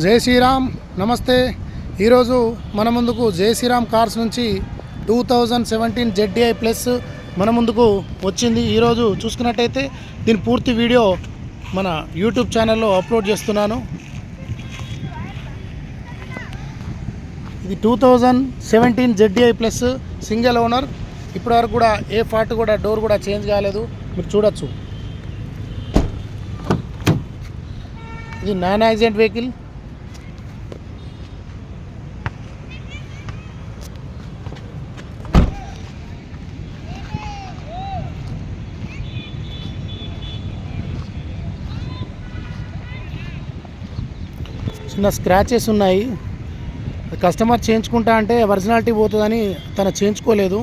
జై శ్రీరామ్ నమస్తే. ఈరోజు మన ముందుకు జై శ్రీరామ్ కార్స్ నుంచి 2017 ZDI ప్లస్ మన ముందుకు వచ్చింది. ఈరోజు చూసుకున్నట్టయితే దీని పూర్తి వీడియో మన యూట్యూబ్ ఛానల్లో అప్లోడ్ చేస్తున్నాను. ఇది 2017 ZDI ప్లస్ సింగిల్ ఓనర్. ఇప్పటివరకు కూడా ఏ పార్ట్ కూడా డోర్ కూడా చేంజ్ కాలేదు, మీరు చూడొచ్చు. ఇది నాన్ యాక్సిడెంట్ వెహికల్. చిన్న స్క్రాచెస్ ఉన్నాయి. కస్టమర్ చేయించుకుంటా అంటే ఒరిజినాలిటీ పోతుందని తను చేయించుకోలేదు.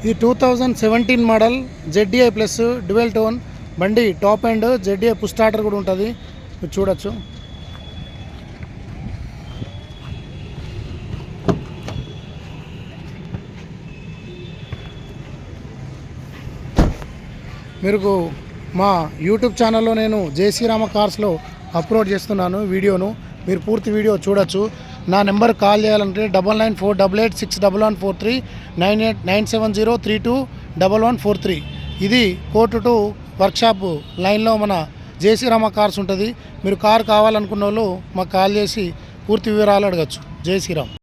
ఇది 2017 model ZDI plus dual tone బండి. Top and ZDI push starter కూడా ఉంటుంది, మీరు చూడొచ్చు. మీరు మా యూట్యూబ్ ఛానల్లో నేను జై శ్రీరామ కార్స్లో అప్లోడ్ చేస్తున్నాను వీడియోను. మీరు పూర్తి వీడియో చూడొచ్చు. నా నెంబర్ కాల్ చేయాలంటే 9948861143 9897032143. ఇది కోర్టు టు వర్క్షాప్ లైన్లో మన జై శ్రీరామ కార్స్ ఉంటుంది. మీరు కార్ కావాలనుకున్న వాళ్ళు మాకు కాల్ చేసి పూర్తి వివరాలు అడగచ్చు. జై శ్రీరామ్.